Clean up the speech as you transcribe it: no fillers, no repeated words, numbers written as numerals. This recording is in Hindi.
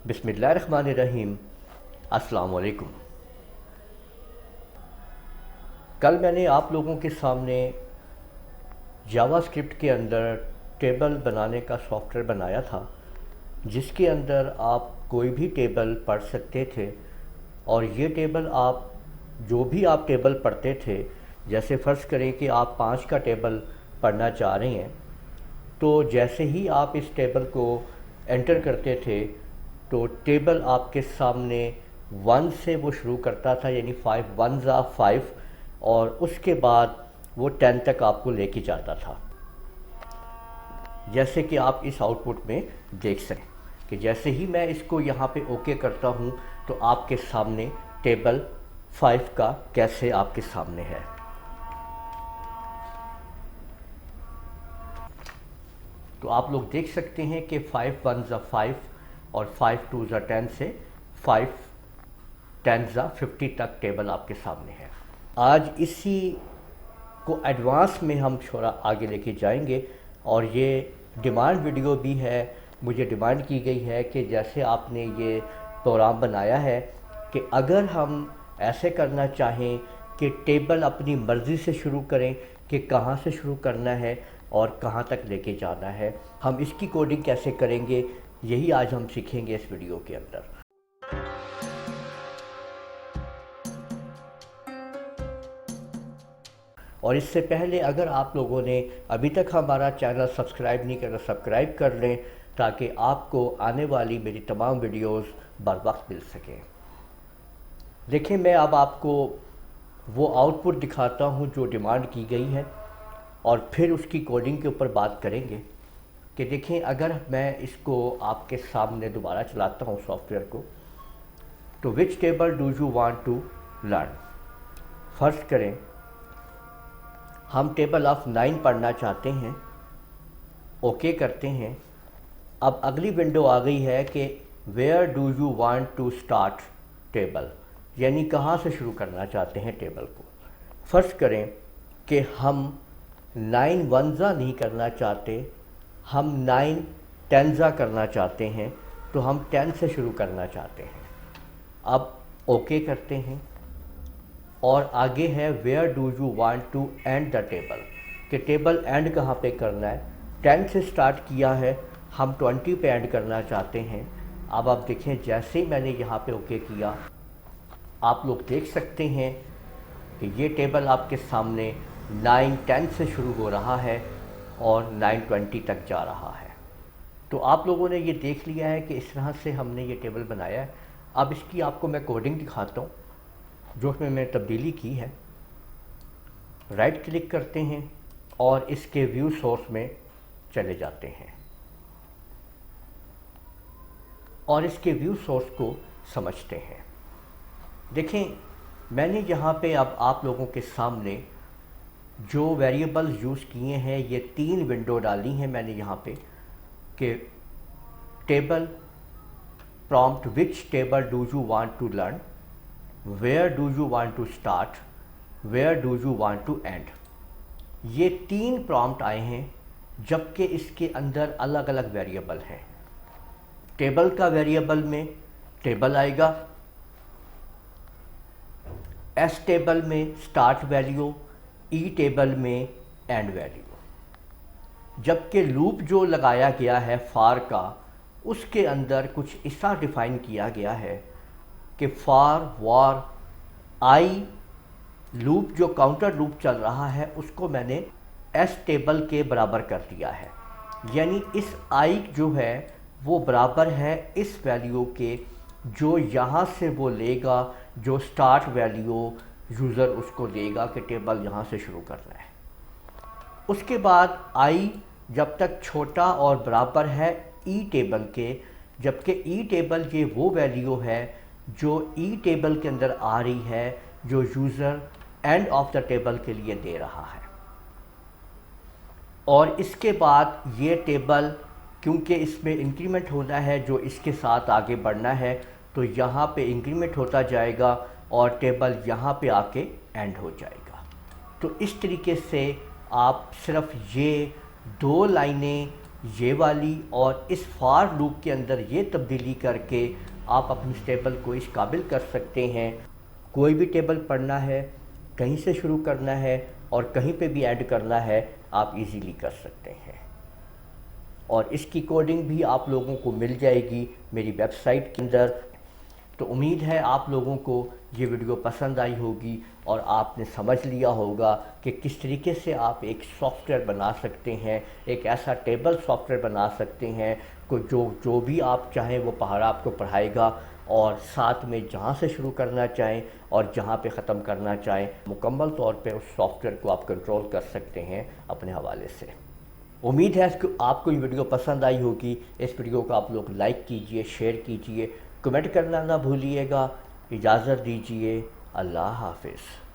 बिस्मिल्लाहिर्रहमानिर्रहीम। अस्सलाम वालेकुम। कल मैंने आप लोगों के सामने जावास्क्रिप्ट के अंदर टेबल बनाने का सॉफ्टवेयर बनाया था, जिसके अंदर आप कोई भी टेबल पढ़ सकते थे। और ये टेबल आप जो भी आप टेबल पढ़ते थे, जैसे फ़र्ज़ करें कि आप 5 का टेबल पढ़ना चाह रहे हैं, तो जैसे ही आप इस टेबल को एंटर करते थे तो टेबल आपके सामने 1 से वो शुरू करता था, यानी 5 1 ज़ा 5, और उसके बाद वो 10 तक आपको लेके जाता था। जैसे कि आप इस आउटपुट में देख सकें कि जैसे ही मैं इसको यहाँ पे ओके करता हूँ तो आपके सामने टेबल 5 का कैसे आपके सामने है। तो आप लोग देख सकते हैं कि 5 1 ज़ा 5 और 5 2 ज़ा 10 से 5 10 ज़ा 50 तक टेबल आपके सामने है। आज इसी को एडवांस में हम थोड़ा आगे लेके जाएंगे, और ये डिमांड वीडियो भी है। मुझे डिमांड की गई है कि जैसे आपने ये प्रोग्राम बनाया है कि अगर हम ऐसे करना चाहें कि टेबल अपनी मर्ज़ी से शुरू करें कि कहाँ से शुरू करना है और कहाँ तक लेके जाना है, हम इसकी कोडिंग कैसे करेंगे, यही आज हम सीखेंगे इस वीडियो के अंदर। और इससे पहले अगर आप लोगों ने अभी तक हमारा चैनल सब्सक्राइब नहीं करा, सब्सक्राइब कर लें ताकि आपको आने वाली मेरी तमाम वीडियोस बर वक्त मिल सकें। देखिए, मैं अब आपको वो आउटपुट दिखाता हूँ जो डिमांड की गई है, और फिर उसकी कोडिंग के ऊपर बात करेंगे कि देखें अगर मैं इसको आपके सामने दोबारा चलाता हूँ सॉफ्टवेयर को, तो which table do you want to learn. फर्ज करें हम टेबल ऑफ 9 पढ़ना चाहते हैं, ओके करते हैं। अब अगली विंडो आ गई है कि where do you want to start table, यानी कहाँ से शुरू करना चाहते हैं टेबल को। फर्ज करें कि हम 9 1 ज़ा नहीं करना चाहते, हम 9 10 ज़ा करना चाहते हैं, तो हम 10 से शुरू करना चाहते हैं। अब ओके करते हैं, और आगे है where do you want to end the table, कि टेबल एंड कहाँ पे करना है। 10 से स्टार्ट किया है, हम 20 पे एंड करना चाहते हैं। अब आप देखें जैसे ही मैंने यहाँ पे ओके किया, आप लोग देख सकते हैं कि ये टेबल आपके सामने 9 10 से शुरू हो रहा है और 9 20 तक जा रहा है। तो आप लोगों ने ये देख लिया है कि इस तरह से हमने ये टेबल बनाया है। अब इसकी आपको मैं कोडिंग दिखाता हूँ जो उसमें मैंने तब्दीली की है। राइट क्लिक करते हैं और इसके व्यू सोर्स में चले जाते हैं और इसके व्यू सोर्स को समझते हैं। देखें, मैंने यहाँ पे अब आप लोगों के सामने जो वेरिएबल्स यूज़ किए हैं, ये 3 विंडो डाली हैं मैंने यहाँ पे कि table prompt which table do you want to learn, where do you want to start, where do you want to end. ये 3 प्रॉम्प्ट आए हैं, जबकि इसके अंदर अलग अलग वेरिएबल हैं। टेबल का वेरिएबल में टेबल आएगा, एस टेबल में स्टार्ट वैल्यू, ई टेबल में एंड वैल्यू। जबकि लूप जो लगाया गया है फार का, उसके अंदर कुछ ऐसा डिफाइन किया गया है कि फार वार आई लूप, जो काउंटर लूप चल रहा है, उसको मैंने एस टेबल के बराबर कर दिया है। यानी इस आई जो है वो बराबर है इस वैल्यू के जो यहाँ से वो लेगा, जो स्टार्ट वैल्यू यूज़र उसको देगा कि टेबल यहाँ से शुरू करना है। उसके बाद आई जब तक छोटा और बराबर है ई टेबल के, जबकि ई टेबल ये वो वैल्यू है जो ई टेबल के अंदर आ रही है, जो user end of the table के लिए दे रहा है। और इसके बाद ये टेबल, क्योंकि इसमें इंक्रीमेंट होना है, जो इसके साथ आगे बढ़ना है, तो यहाँ पे इंक्रीमेंट होता जाएगा और टेबल यहाँ पे आके एंड हो जाएगा। तो इस तरीके से आप सिर्फ ये 2 लाइनें ये वाली और इस फार लूप के अंदर ये तब्दीली करके आप अपनी टेबल को इस काबिल कर सकते हैं। कोई भी टेबल पढ़ना है, कहीं से शुरू करना है और कहीं पे भी ऐड करना है, आप इजीली कर सकते हैं। और इसकी कोडिंग भी आप लोगों को मिल जाएगी मेरी वेबसाइट के अंदर। तो उम्मीद है आप लोगों को ये वीडियो पसंद आई होगी और आपने समझ लिया होगा कि किस तरीके से आप एक सॉफ्टवेयर बना सकते हैं, एक ऐसा टेबल सॉफ्टवेयर बना सकते हैं को जो भी आप चाहें वो पहाड़ा आपको पढ़ाएगा, और साथ में जहाँ से शुरू करना चाहें और जहाँ पे ख़त्म करना चाहें मुकम्मल तौर पे उस सॉफ्टवेयर को आप कंट्रोल कर सकते हैं अपने हवाले से। उम्मीद है कि आपको ये वीडियो पसंद आई होगी। इस वीडियो को आप लोग लाइक कीजिए, शेयर कीजिए, कमेंट करना ना भूलिएगा। इजाज़त दीजिए। अल्लाह हाफ़िज़।